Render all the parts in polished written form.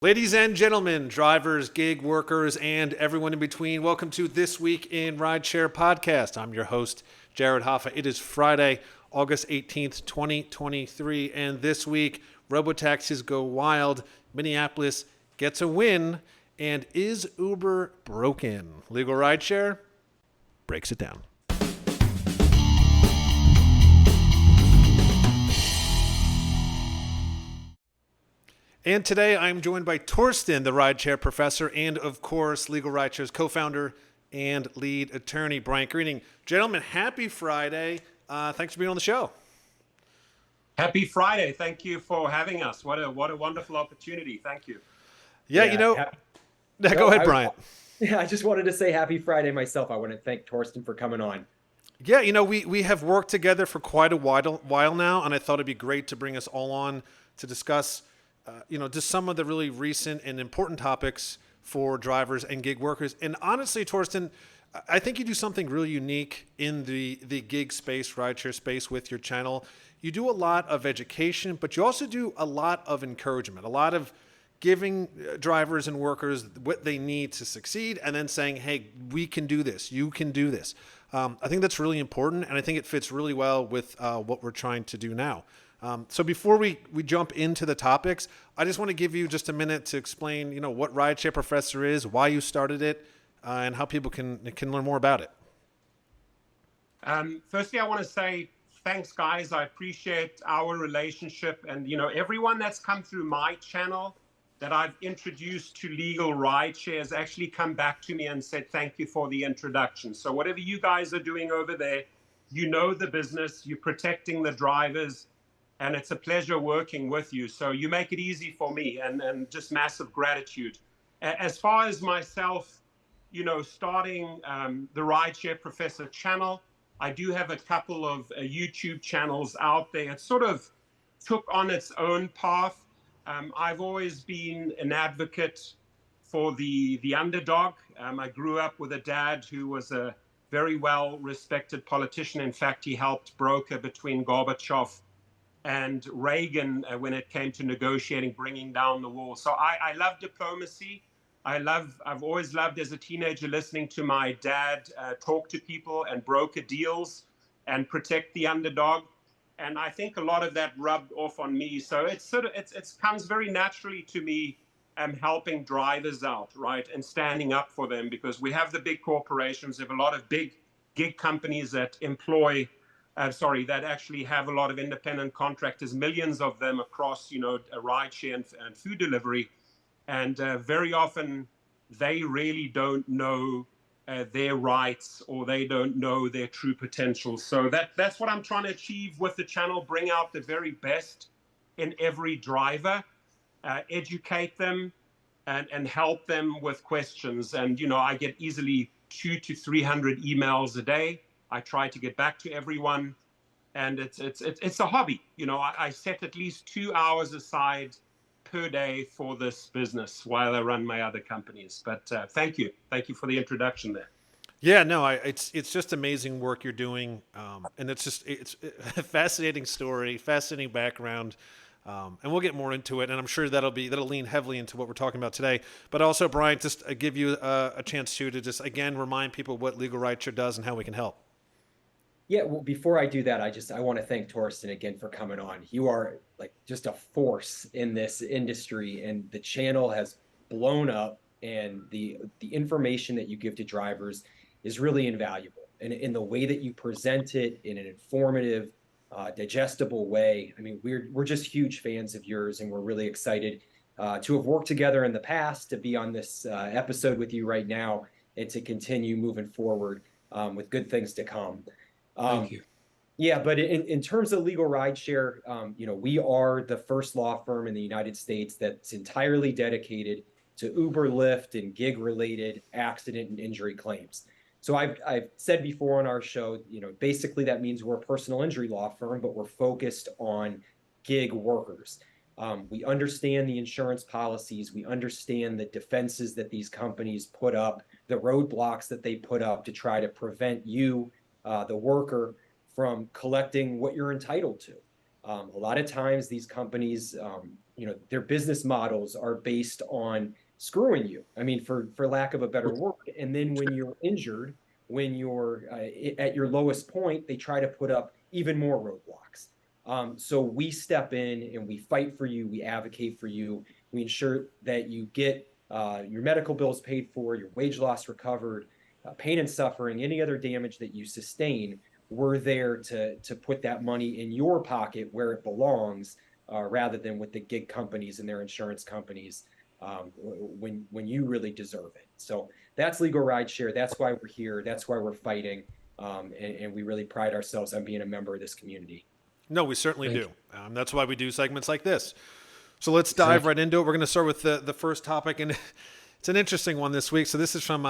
Ladies and gentlemen, drivers, gig workers, and everyone in between, welcome to This Week in Rideshare podcast. I'm your host, Jared Hoffa. It is Friday, August 18th, 2023, and this week, robotaxis go wild, Minneapolis gets a win, and is Uber broken? Legal Rideshare breaks it down. And today I'm joined by Torsten, the rideshare professor, and of course, Legal Rideshare's co-founder and lead attorney, Brian Greening. Gentlemen, happy Friday. Thanks for being on the show. Happy Friday. Thank you for having us. What a wonderful opportunity. Thank you. Go ahead, Brian. I just wanted to say happy Friday myself. I want to thank Torsten for coming on. Yeah, we have worked together for quite a while now, and I thought it'd be great to bring us all on to discuss just some of the really recent and important topics for drivers and gig workers. And honestly, Torsten, I think you do something really unique in the gig space, rideshare space with your channel. You do a lot of education, but you also do a lot of encouragement, a lot of giving drivers and workers what they need to succeed, and then saying, hey, we can do this. You can do this. I think that's really important, and I think it fits really well with what we're trying to do now. So before we jump into the topics, I just want to give you just a minute to explain, what Rideshare Professor is, why you started it, and how people can learn more about it. Firstly, I want to say thanks, guys. I appreciate our relationship, and everyone that's come through my channel that I've introduced to Legal Rideshare has actually come back to me and said thank you for the introduction. So whatever you guys are doing over there, you know the business, you're protecting the drivers. And it's a pleasure working with you. So you make it easy for me, and just massive gratitude. As far as myself, starting the Rideshare Professor channel, I do have a couple of YouTube channels out there. It sort of took on its own path. I've always been an advocate for the underdog. I grew up with a dad who was a very well-respected politician. In fact, he helped broker between Gorbachev and Reagan when it came to negotiating, bringing down the wall. So I love diplomacy. I've always loved as a teenager listening to my dad talk to people and broker deals and protect the underdog. And I think a lot of that rubbed off on me. So it comes very naturally to me helping drivers out, right? And standing up for them, because we have the big corporations, we have a lot of big gig companies that that actually have a lot of independent contractors, millions of them across, rideshare and food delivery. And very often they really don't know their rights, or they don't know their true potential. So that's what I'm trying to achieve with the channel, bring out the very best in every driver, educate them and help them with questions. And, I get easily 200 to 300 emails a day. I try to get back to everyone, and it's a hobby. I set at least 2 hours aside per day for this business while I run my other companies. But thank you for the introduction there. Yeah, no, it's just amazing work you're doing, and it's a fascinating story, fascinating background. And we'll get more into it, and I'm sure that'll lean heavily into what we're talking about today. But also, Brian, just give you a chance to just again remind people what Legal Rideshare does and how we can help. Yeah, well, before I do that, I want to thank Torsten again for coming on. You are like just a force in this industry, and the channel has blown up, and the information that you give to drivers is really invaluable. And in the way that you present it in an informative, digestible way. I mean, we're just huge fans of yours, and we're really excited to have worked together in the past, to be on this episode with you right now, and to continue moving forward with good things to come. Thank you. Yeah, but in terms of Legal Rideshare, we are the first law firm in the United States that's entirely dedicated to Uber, Lyft, and gig-related accident and injury claims. So I've said before on our show, basically that means we're a personal injury law firm, but we're focused on gig workers. We understand the insurance policies. We understand the defenses that these companies put up, the roadblocks that they put up to try to prevent you, the worker, from collecting what you're entitled to. A lot of times these companies, their business models are based on screwing you. I mean, for lack of a better word. And then when you're injured, when you're at your lowest point, they try to put up even more roadblocks. So we step in and we fight for you. We advocate for you. We ensure that you get your medical bills paid for, your wage loss recovered, pain and suffering, any other damage that you sustain. We're there to put that money in your pocket where it belongs, rather than with the gig companies and their insurance companies, when you really deserve it. So that's Legal Rideshare. That's why we're here. That's why we're fighting. And we really pride ourselves on being a member of this community. No, we certainly Thank do. That's why we do segments like this. So let's dive right into it. We're going to start with the first topic, and it's an interesting one this week. So this is from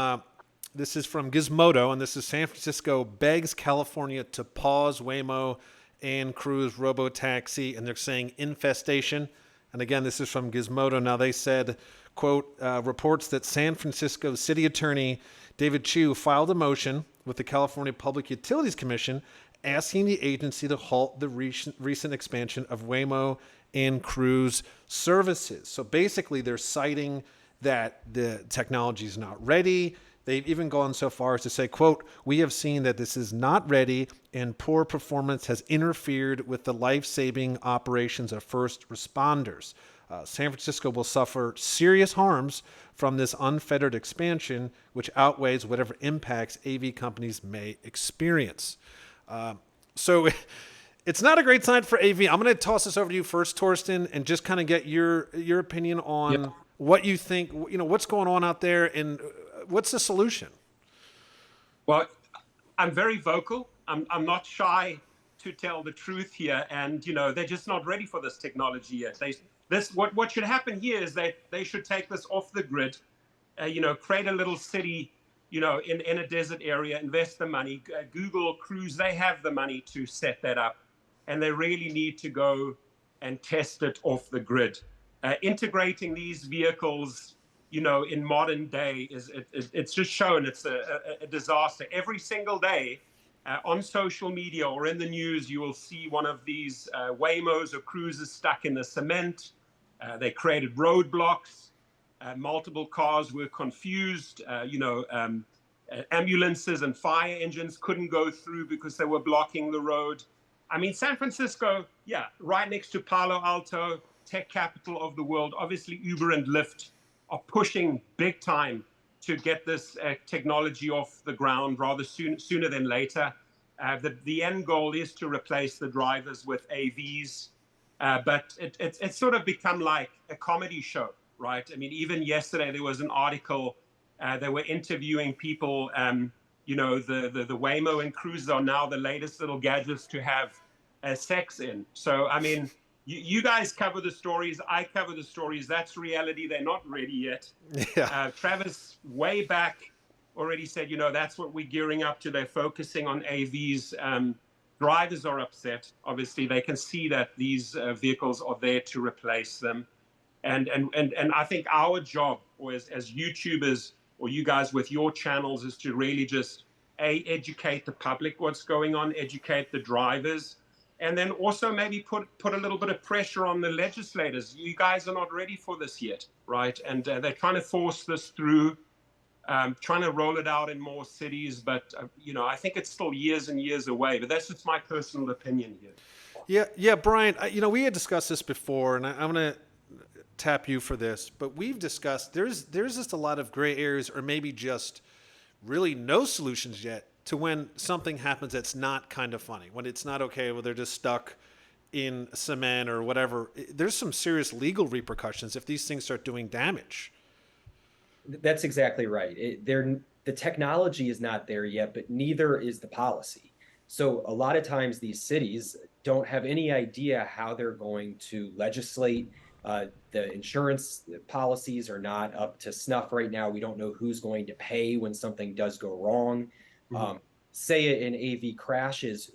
Gizmodo, and this is San Francisco begs California to pause Waymo and Cruise robotaxi, and they're saying infestation. And again, this is from Gizmodo. Now they said, quote, reports that San Francisco City Attorney David Chiu filed a motion with the California Public Utilities Commission asking the agency to halt the recent expansion of Waymo and Cruise services. So basically, they're citing that the technology is not ready. They've even gone so far as to say, quote, we have seen that this is not ready and poor performance has interfered with the life-saving operations of first responders. San Francisco will suffer serious harms from this unfettered expansion, which outweighs whatever impacts AV companies may experience. So it's not a great sign for AV. I'm going to toss this over to you first, Torsten, and just kind of get your opinion on what you think, what's going on out there and what's the solution? Well, I'm very vocal. I'm not shy to tell the truth here. And, they're just not ready for this technology yet. What should happen here is that they should take this off the grid, create a little city, in a desert area, invest the money. Google, Cruise, they have the money to set that up. And they really need to go and test it off the grid. Integrating these vehicles, in modern day it's just shown it's a disaster. Every single day on social media or in the news, you will see one of these Waymos or Cruises stuck in the cement. They created roadblocks. Multiple cars were confused. Ambulances and fire engines couldn't go through because they were blocking the road. I mean, San Francisco, right next to Palo Alto, tech capital of the world. Obviously, Uber and Lyft are pushing big time to get this technology off the ground rather sooner than later. The end goal is to replace the drivers with AVs, but it's sort of become like a comedy show, right? I mean, even yesterday there was an article. They were interviewing people. The Waymo and Cruise are now the latest little gadgets to have sex in. So, I mean, you guys cover the stories. I cover the stories. That's reality. They're not ready yet. Yeah. Travis, way back, already said, that's what we're gearing up to. They're focusing on AVs. Drivers are upset. Obviously, they can see that these vehicles are there to replace them. And I think our job, or as YouTubers, or you guys with your channels, is to really just educate the public what's going on, educate the drivers, and then also maybe put a little bit of pressure on the legislators. You guys are not ready for this yet, right? And they're trying to force this through, trying to roll it out in more cities. But, I think it's still years and years away. But that's just my personal opinion here. Yeah, Brian, we had discussed this before, and I'm going to tap you for this. But we've discussed there's just a lot of gray areas, or maybe just really no solutions yet, to when something happens that's not kind of funny, when it's not okay, well, they're just stuck in cement or whatever. There's some serious legal repercussions if these things start doing damage. That's exactly right. The technology is not there yet, but neither is the policy. So a lot of times these cities don't have any idea how they're going to legislate. The insurance policies are not up to snuff right now. We don't know who's going to pay when something does go wrong. Say an AV crashes,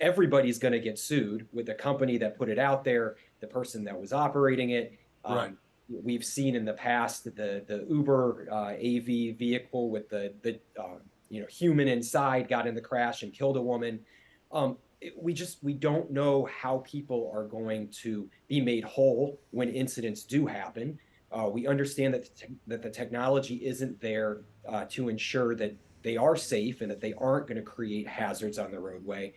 everybody's going to get sued, with the company that put it out there, the person that was operating it. Right. We've seen in the past the Uber AV vehicle with the human inside got in the crash and killed a woman. we don't know how people are going to be made whole when incidents do happen. We understand that the technology isn't there to ensure that they are safe and that they aren't going to create hazards on the roadway.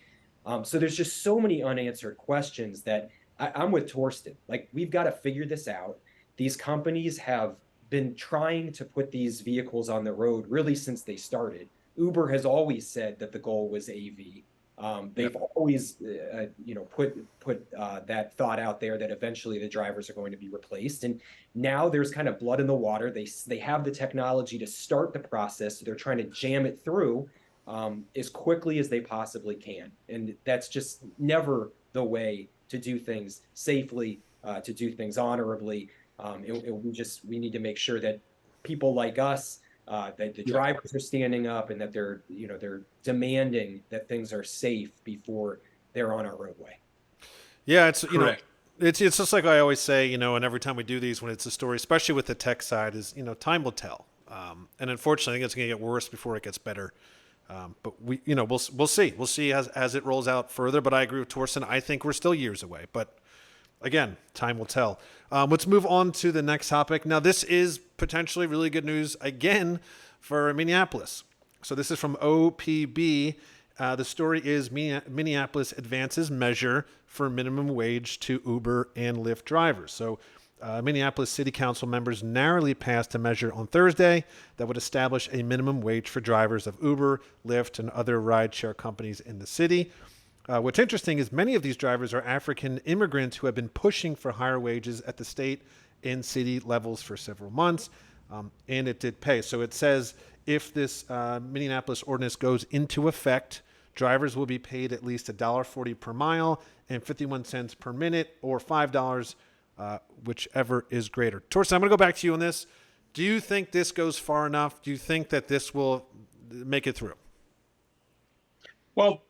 So there's just so many unanswered questions that I'm with Torsten. Like, we've got to figure this out. These companies have been trying to put these vehicles on the road really since they started. Uber has always said that the goal was AV. They've always, put that thought out there that eventually the drivers are going to be replaced, and now there's kind of blood in the water. They have the technology to start the process, so they're trying to jam it through as quickly as they possibly can, and that's just never the way to do things safely, to do things honorably. We need to make sure that people like us, that the drivers are standing up and that they're demanding that things are safe before they're on our roadway. Yeah, it's Correct. it's just like I always say, and every time we do these, when it's a story, especially with the tech side, is time will tell. And unfortunately, I think it's going to get worse before it gets better. But we'll see as it rolls out further. But I agree with Torsten. I think we're still years away. But again, time will tell. Let's move on to the next topic. Now, this is potentially really good news again for Minneapolis. So this is from OPB. The story is Minneapolis advances measure for minimum wage to Uber and Lyft drivers. So Minneapolis City Council members narrowly passed a measure on Thursday that would establish a minimum wage for drivers of Uber, Lyft, and other rideshare companies in the city. What's interesting is many of these drivers are African immigrants who have been pushing for higher wages at the state and city levels for several months, and it did pay. So it says if this Minneapolis ordinance goes into effect, drivers will be paid at least $1.40 per mile and 51 cents per minute, or $5, whichever is greater. Torsten, I'm going to go back to you on this. Do you think this goes far enough? Do you think that this will make it through? Well,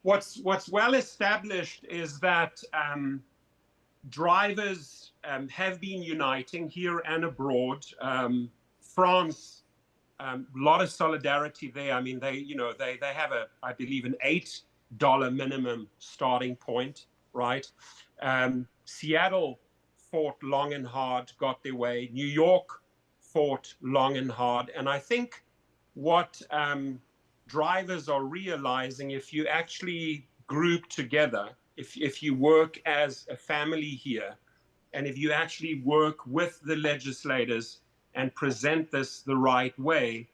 what's well established is that drivers have been uniting here and abroad. France, a lot of solidarity there. I mean, they have I believe, an $8 minimum starting point, right? Seattle fought long and hard, got their way. New York fought long and hard, and I think what drivers are realizing, if you actually group together, if you work as a family here, and if you actually work with the legislators and present this the right way,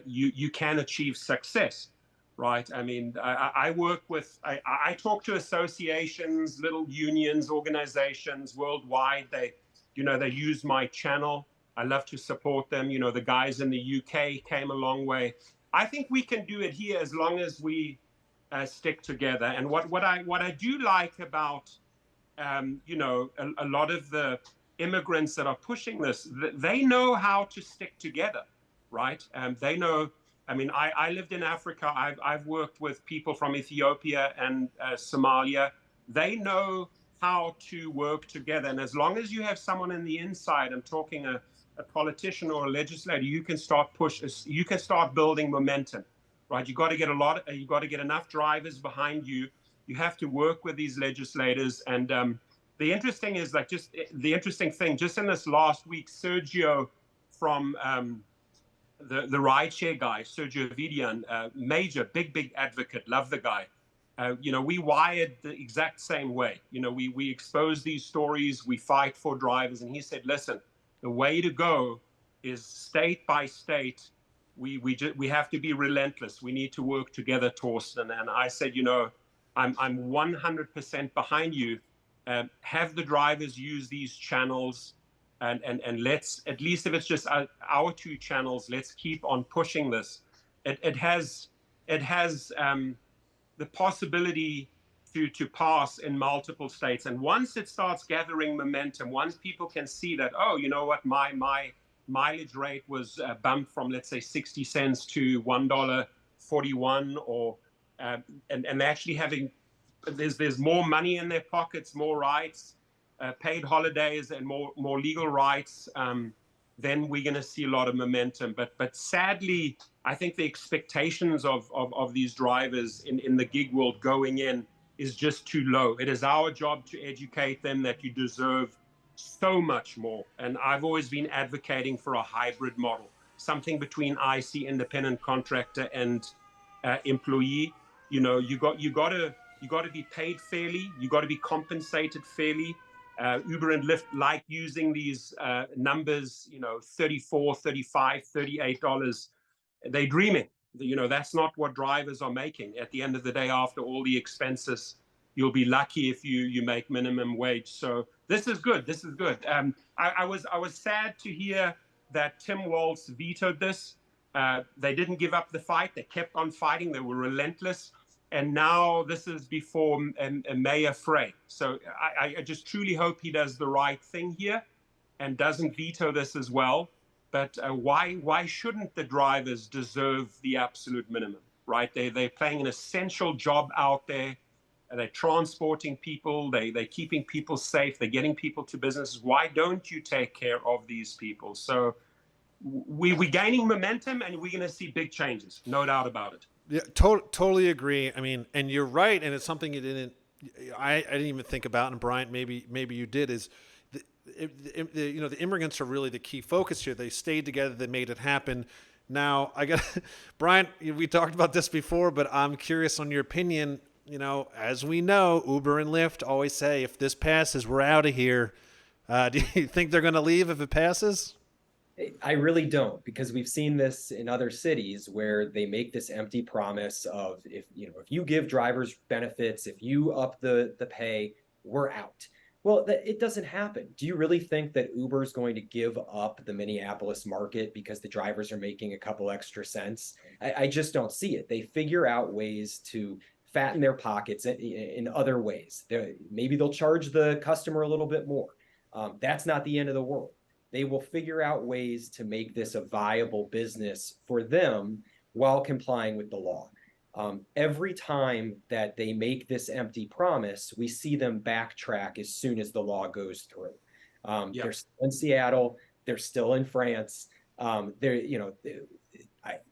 you can achieve success, right? I mean, I work with, I talk to associations, little unions, organizations worldwide. They use my channel. I love to support them. The guys in the UK came a long way. I think we can do it here as long as we stick together. And what I do like about a lot of the immigrants that are pushing this, they know how to stick together, right? They know. I mean, I lived in Africa. I've worked with people from Ethiopia and Somalia. They know how to work together. And as long as you have someone in the inside, I'm talking a politician or a legislator, you can start building momentum, right? You got to get enough drivers behind you. You have to work with these legislators. And the interesting thing, just in this last week, Sergio from the rideshare guy, Sergio Vidian, major, big advocate, love the guy. We wired the exact same way. We expose these stories, we fight for drivers. And he said, listen, the way to go is state by state. We have to be relentless. We need to work together, Torsten. And I said, I'm 100% behind you. Have the drivers use these channels, and let's, at least if it's just our two channels, let's keep on pushing this. It has the possibility to pass in multiple states. And once it starts gathering momentum, once people can see that, oh, you know what, my mileage rate was bumped from, let's say, 60 cents to $1.41, or and actually having, there's more money in their pockets, more rights, paid holidays, and more legal rights. then we're going to see a lot of momentum. But sadly, I think the expectations of these drivers in the gig world going in is just too low. It is our job to educate them that you deserve so much more. And I've always been advocating for a hybrid model, something between IC, independent contractor, and employee. You know, you got to be paid fairly. You got to be compensated fairly. Uber and Lyft like using these numbers, you know, $34, $35, $38. They're dreaming. You know, that's not what drivers are making. At the end of the day, after all the expenses, you'll be lucky if you make minimum wage. So this is good. This is good. I was sad to hear that Tim Walz vetoed this. They didn't give up the fight. They kept on fighting. They were relentless. And now this is before Mayor Frey. So I just truly hope he does the right thing here and doesn't veto this as well. But why shouldn't the drivers deserve the absolute minimum, right? They're playing an essential job out there. They're transporting people. They're keeping people safe. They're getting people to businesses. Why don't you take care of these people? So we're gaining momentum, and we're going to see big changes, no doubt about it. Yeah, totally agree. I mean, and you're right, and it's something I didn't even think about. And Bryant, maybe you did. Is the immigrants are really the key focus here. They stayed together. They made it happen. Now, Bryant, we talked about this before, but I'm curious on your opinion. You know, as we know, Uber and Lyft always say, if this passes, we're out of here. Do you think they're going to leave if it passes? I really don't, because we've seen this in other cities where they make this empty promise of, if you give drivers benefits, if you up the pay, we're out. Well, it doesn't happen. Do you really think that Uber is going to give up the Minneapolis market because the drivers are making a couple extra cents? I just don't see it. They figure out ways to fatten their pockets in other ways. Maybe they'll charge the customer a little bit more. That's not the end of the world. They will figure out ways to make this a viable business for them while complying with the law. Every time that they make this empty promise, we see them backtrack as soon as the law goes through. They're still in Seattle. They're still in France.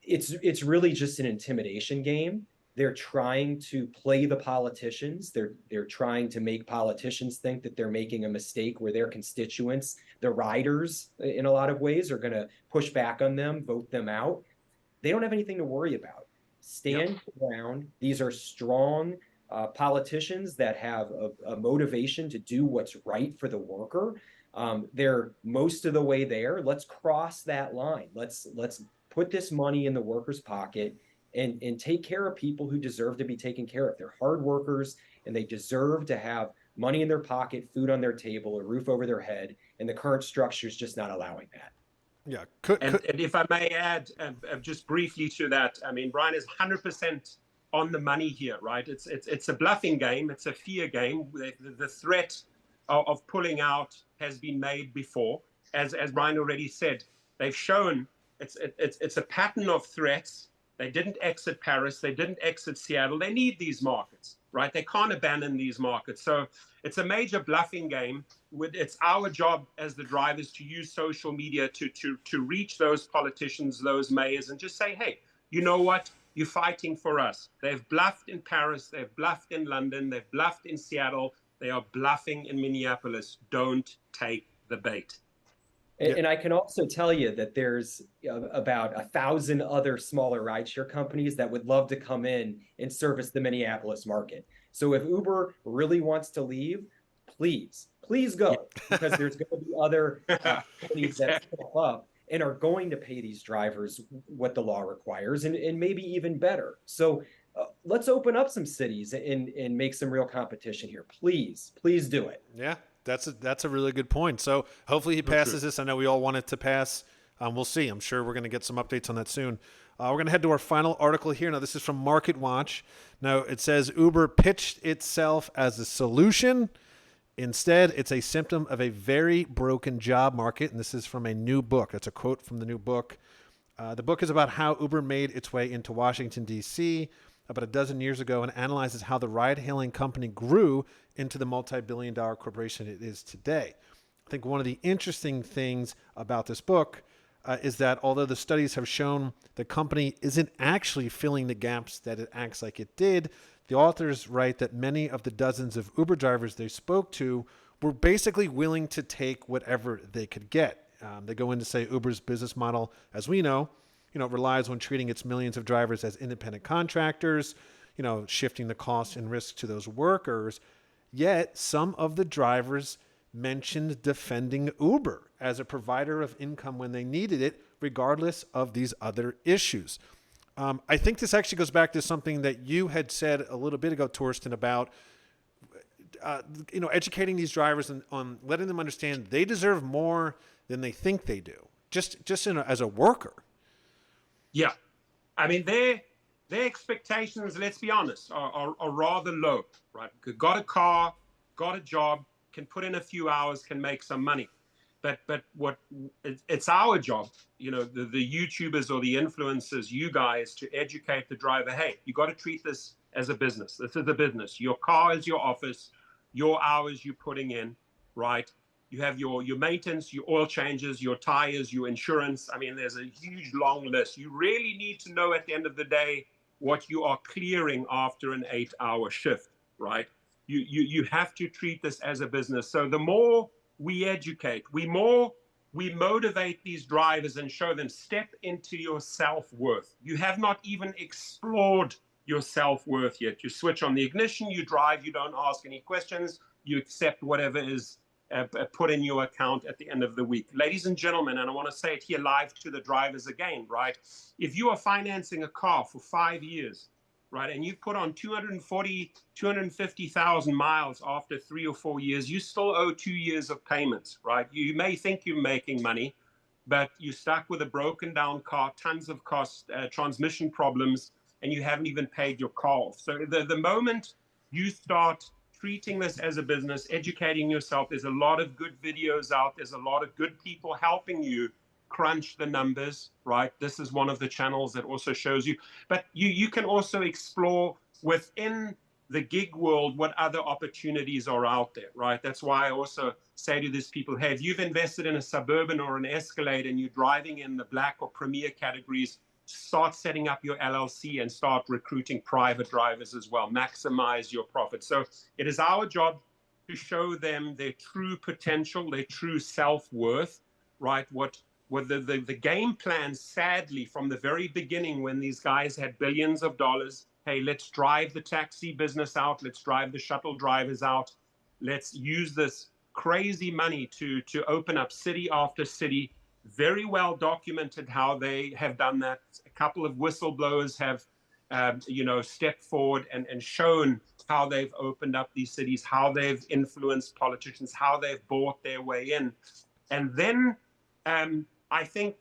It's really just an intimidation game. They're trying to play the politicians. They're trying to make politicians think that they're making a mistake where their constituents, the riders, in a lot of ways, are going to push back on them, vote them out. They don't have anything to worry about. Stand around. These are strong politicians that have a motivation to do what's right for the worker. They're most of the way there. Let's cross that line. Let's put this money in the worker's pocket and take care of people who deserve to be taken care of. They're hard workers, and they deserve to have money in their pocket, food on their table, a roof over their head, and the current structure is just not allowing that. Yeah. And if I may add just briefly to that, I mean, Brian is 100% on the money here, right? It's a bluffing game. It's a fear game. The threat of pulling out has been made before. As Brian already said, they've shown it's a pattern of threats. They didn't exit Paris. They didn't exit Seattle. They need these markets, right? They can't abandon these markets. So it's a major bluffing game. It's our job as the drivers to use social media to reach those politicians, those mayors, and just say, hey, you know what? You're fighting for us. They've bluffed in Paris. They've bluffed in London. They've bluffed in Seattle. They are bluffing in Minneapolis. Don't take the bait. And I can also tell you that there's about 1,000 other smaller rideshare companies that would love to come in and service the Minneapolis market. So if Uber really wants to leave, please go, because there's going to be other companies that step up and are going to pay these drivers what the law requires, and maybe even better. So let's open up some cities and make some real competition here. Please do it. Yeah. That's a really good point. So hopefully he passes this. I know we all want it to pass. We'll see. I'm sure we're going to get some updates on that soon. We're going to head to our final article here. Now, this is from Market Watch. Now, it says Uber pitched itself as a solution. Instead, it's a symptom of a very broken job market. And this is from a new book. That's a quote from the new book. The book is about how Uber made its way into Washington, D.C. about a dozen years ago, and analyzes how the ride-hailing company grew into the multi-billion-dollar corporation it is today. I think one of the interesting things about this book is that although the studies have shown the company isn't actually filling the gaps that it acts like it did, the authors write that many of the dozens of Uber drivers they spoke to were basically willing to take whatever they could get. They go in to say Uber's business model, as we know, relies on treating its millions of drivers as independent contractors, shifting the costs and risk to those workers. Yet some of the drivers mentioned defending Uber as a provider of income when they needed it, regardless of these other issues. I think this actually goes back to something that you had said a little bit ago, Torsten, about educating these drivers on letting them understand they deserve more than they think they do, just as a worker. Yeah, I mean their expectations, let's be honest, are rather low, right? Got a car, got a job, can put in a few hours, can make some money. But it's our job, the YouTubers or the influencers, you guys, to educate the driver. Hey, you got to treat this as a business. This is a business. Your car is your office, your hours you're putting in, right? You have your maintenance, your oil changes, your tires, your insurance. I mean, there's a huge long list. You really need to know at the end of the day what you are clearing after an 8-hour shift, right? You have to treat this as a business. So the more we educate, we motivate these drivers and show them step into your self-worth. You have not even explored your self-worth yet. You switch on the ignition, you drive, you don't ask any questions, you accept whatever is put in your account at the end of the week. Ladies and gentlemen, and I want to say it here live to the drivers again, right? If you are financing a car for 5 years, right, and you've put on 250,000 miles after 3 or 4 years, you still owe 2 years of payments, right? You may think you're making money, but you're stuck with a broken down car, tons of costs, transmission problems, and you haven't even paid your car off. So the moment you start treating this as a business, educating yourself, there's a lot of good videos out, there's a lot of good people helping you crunch the numbers, right? This is one of the channels that also shows you, but you can also explore within the gig world what other opportunities are out there, right? That's why I also say to these people, hey, if you've invested in a Suburban or an Escalade and you're driving in the Black or Premier categories, start setting up your LLC and start recruiting private drivers as well. Maximize your profit. So it is our job to show them their true potential, their true self-worth, right? What the game plan, sadly, from the very beginning when these guys had billions of dollars, hey, let's drive the taxi business out, let's drive the shuttle drivers out, let's use this crazy money to open up city after city. Very well documented how they have done that. A couple of whistleblowers have, stepped forward and shown how they've opened up these cities, how they've influenced politicians, how they've bought their way in. And then I think,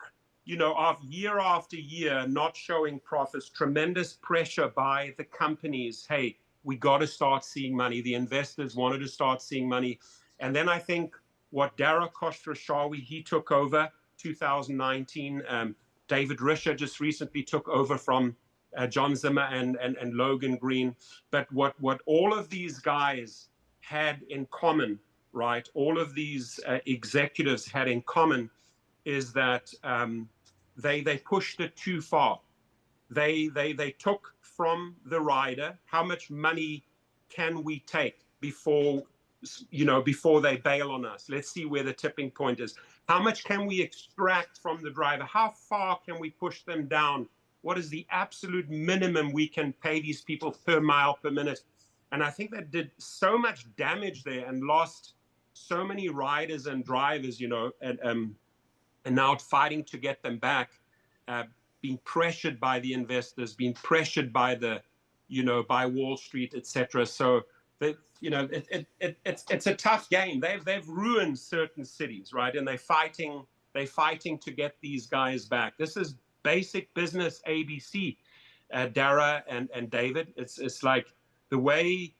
of year after year, not showing profits, tremendous pressure by the companies. Hey, we got to start seeing money. The investors wanted to start seeing money. And then I think what Dara Khosrowshahi, he took over 2019. David Risher just recently took over from John Zimmer and Logan Green. But what all of these guys had in common, right? All of these executives had in common is that they pushed it too far. They took from the rider, how much money can we take before they bail on us? Let's see where the tipping point is. How much can we extract from the driver? How far can we push them down? What is the absolute minimum we can pay these people per mile per minute? And I think that did so much damage there and lost so many riders and drivers, and now fighting to get them back, being pressured by the investors, being pressured by by Wall Street, etc. So it's a tough game. They've ruined certain cities, right? And they're fighting to get these guys back. This is basic business ABC, Dara and David. It's like the way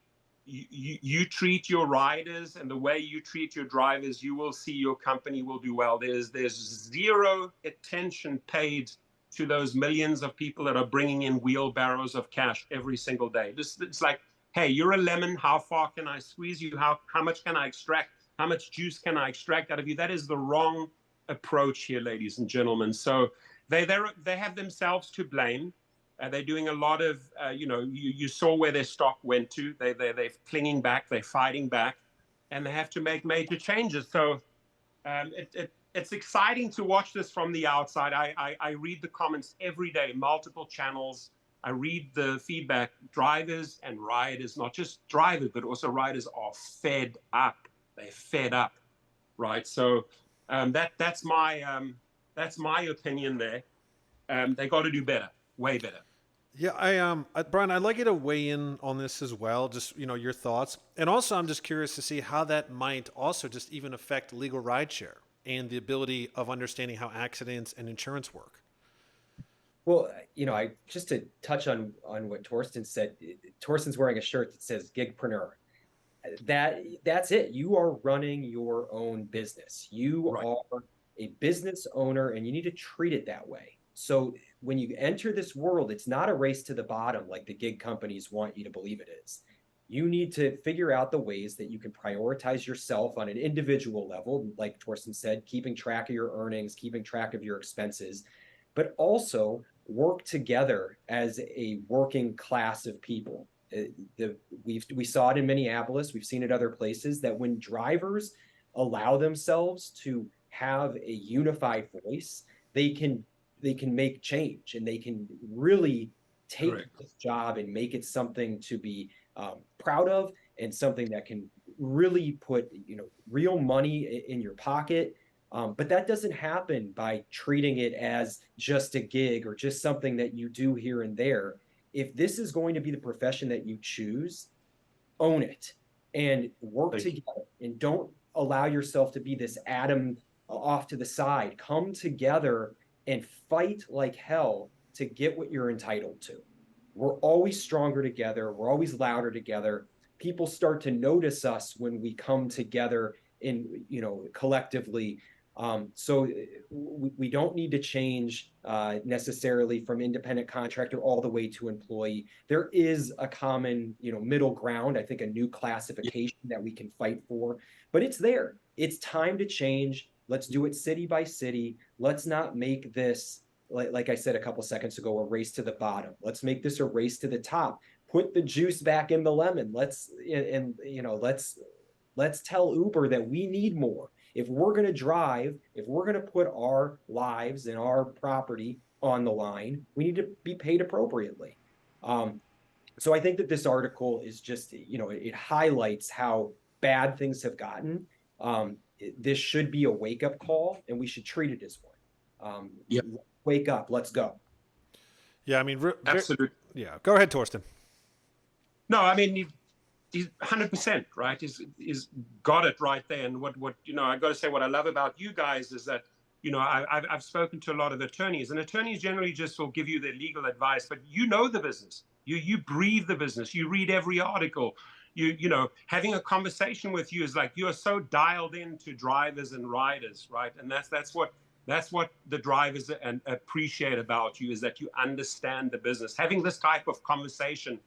you treat your riders and the way you treat your drivers, you will see your company will do well. There's zero attention paid to those millions of people that are bringing in wheelbarrows of cash every single day. It's like, hey, you're a lemon. How far can I squeeze you? How much can I extract? How much juice can I extract out of you? That is the wrong approach here, ladies and gentlemen. So they have themselves to blame. They're doing a lot of, you saw where their stock went to. They're clinging back, they're fighting back, and they have to make major changes. So it's exciting to watch this from the outside. I read the comments every day, multiple channels. I read the feedback. Drivers and riders, not just drivers, but also riders, are fed up. They're fed up, right? So that's my opinion there. They got to do better, way better. Yeah, Brian, I'd like you to weigh in on this as well, just, your thoughts. And also, I'm just curious to see how that might also just even affect legal rideshare and the ability of understanding how accidents and insurance work. Well, I just to touch on what Torsten said. Torsten's wearing a shirt that says Gigpreneur. That's it. You are running your own business. You Right. are a business owner, and you need to treat it that way. So when you enter this world, it's not a race to the bottom like the gig companies want you to believe it is. You need to figure out the ways that you can prioritize yourself on an individual level, like Torsten said, keeping track of your earnings, keeping track of your expenses, but also work together as a working class of people. We saw it in Minneapolis. We've seen it other places, that when drivers allow themselves to have a unified voice, they can make change, and they can really take Correct. this job and make it something to be proud of, and something that can really put real money in your pocket. But that doesn't happen by treating it as just a gig or just something that you do here and there. If this is going to be the profession that you choose, own it and work Thank you. together, and don't allow yourself to be this atom off to the side. Come together and fight like hell to get what you're entitled to. We're always stronger together. We're always louder together. People start to notice us when we come together in, collectively. So we don't need to change necessarily from independent contractor all the way to employee. There is a common, middle ground. I think a new classification that we can fight for, but it's there. It's time to change. Let's do it city by city. Let's not make this, like I said a couple seconds ago, a race to the bottom. Let's make this a race to the top. Put the juice back in the lemon. Let's tell Uber that we need more. If we're going to drive, if we're going to put our lives and our property on the line, we need to be paid appropriately. So I think that this article is just, it highlights how bad things have gotten. This should be a wake-up call, and we should treat it as one. Yep. Wake up, let's go. Yeah, I mean, Absolutely. yeah. Go ahead, Torsten. No, I mean, he's 100% right. He's got it right there. And what I got to say, what I love about you guys is that I've spoken to a lot of attorneys, and attorneys generally just will give you their legal advice, but the business. You breathe the business. You read every article. Having a conversation with you is like you are so dialed into drivers and riders, right? And that's what the drivers appreciate about you, is that you understand the business. Having this type of conversation,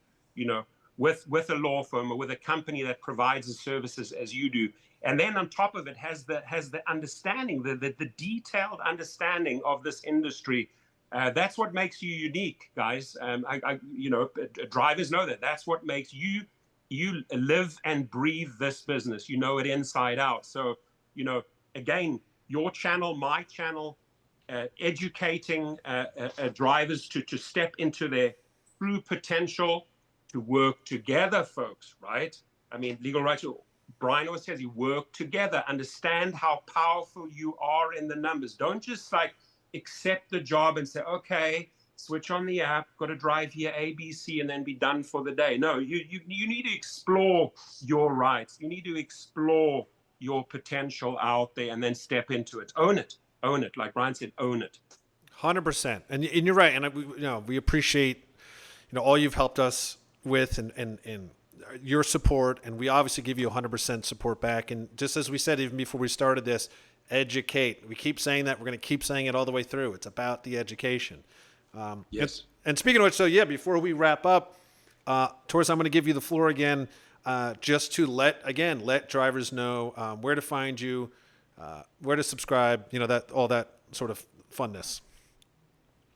with a law firm or with a company that provides the services as you do, and then on top of it has the understanding, the detailed understanding of this industry. That's what makes you unique, guys. Drivers know that. That's what makes you live and breathe this business. You know it inside out. So, again, your channel, my channel, educating drivers to step into their true potential, to work together, folks, right? I mean, legal rights, Brian always says, you work together, understand how powerful you are in the numbers. Don't just accept the job and say, okay, switch on the app, got to drive here, A, B, C, and then be done for the day. No, you need to explore your rights. You need to explore your potential out there and then step into it. Own it. Own it. Like Brian said, own it. 100%. And you're right. And we appreciate, all you've helped us with and your support. And we obviously give you 100% support back. And just as we said, even before we started this, educate. We keep saying that. We're going to keep saying it all the way through. It's about the education. Yes. And speaking of which, so yeah, before we wrap up, Torres, I'm going to give you the floor again. just to let drivers know where to find you, where to subscribe, all that sort of funness.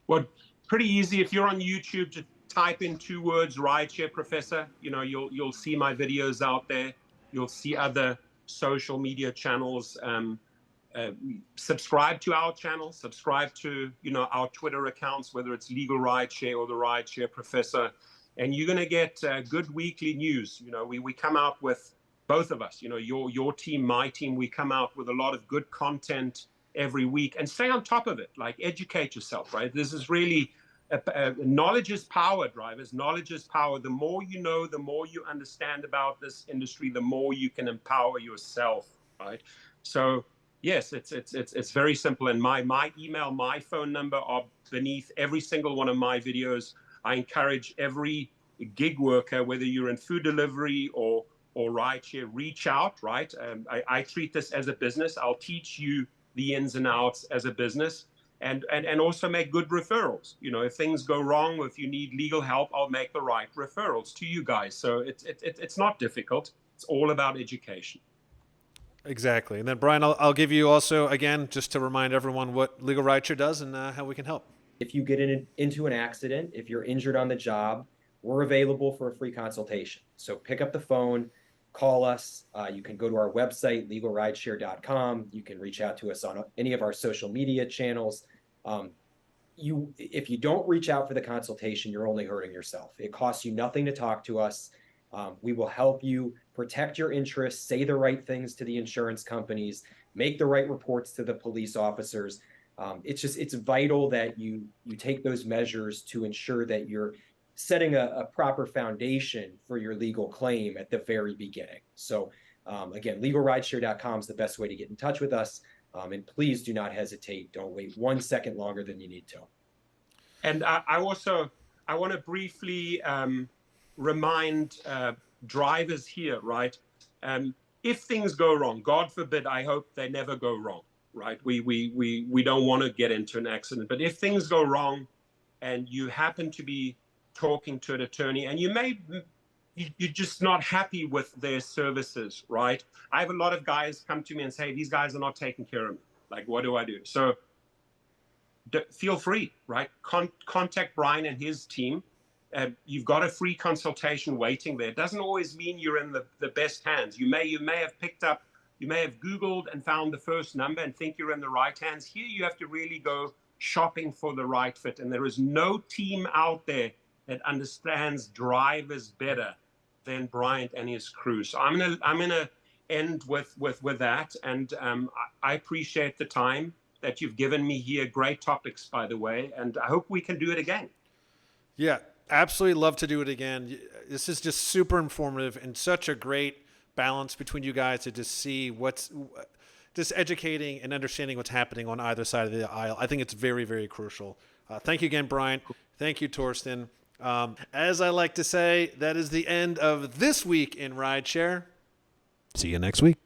Well, pretty easy. If you're on YouTube, just type in 2 words, Rideshare Professor. You'll see my videos out there. You'll see other social media channels. Subscribe to our channel. Subscribe to our Twitter accounts, whether it's Legal Rideshare or the Rideshare Professor, and you're going to get good weekly news. We come out with, both of us, your team, my team. We come out with a lot of good content every week, and stay on top of it. Like, educate yourself, right? This is really knowledge is power, drivers. Knowledge is power. The more you know, the more you understand about this industry, the more you can empower yourself, right? So yes, it's very simple. And my email, my phone number are beneath every single one of my videos. I encourage every gig worker, whether you're in food delivery or rideshare, reach out, right? I treat this as a business. I'll teach you the ins and outs as a business. And also make good referrals. If things go wrong, or if you need legal help, I'll make the right referrals to you guys. So it's not difficult. It's all about education. Exactly. And then, Brian, I'll give you also, again, just to remind everyone what Legal Rideshare does and how we can help. If you get into an accident, if you're injured on the job, we're available for a free consultation. So pick up the phone, call us. You can go to our website, legalrideshare.com. You can reach out to us on any of our social media channels. If you don't reach out for the consultation, you're only hurting yourself. It costs you nothing to talk to us. We will help you protect your interests, say the right things to the insurance companies, make the right reports to the police officers. It's vital that you take those measures to ensure that you're setting a proper foundation for your legal claim at the very beginning. So again, legalrideshare.com is the best way to get in touch with us. And please do not hesitate. Don't wait 1 second longer than you need to. And I want to briefly remind drivers here, right? If things go wrong, God forbid, I hope they never go wrong, right? We don't want to get into an accident, but if things go wrong and you happen to be talking to an attorney and you're just not happy with their services, right? I have a lot of guys come to me and say, these guys are not taking care of me. Like, what do I do? So feel free, right? Contact Brian and his team. You've got a free consultation waiting there. It doesn't always mean you're in the best hands. You may have Googled and found the first number and think you're in the right hands. Here you have to really go shopping for the right fit. And there is no team out there that understands drivers better than Bryant and his crew. So I'm gonna end with that. And I appreciate the time that you've given me here. Great topics, by the way. And I hope we can do it again. Yeah, absolutely love to do it again. This is just super informative and such a great balance between you guys to just see just educating and understanding what's happening on either side of the aisle. I think it's very, very crucial. Thank you again, Brian. Thank you, Torsten. As I like to say, that is the end of this week in Rideshare. See you next week.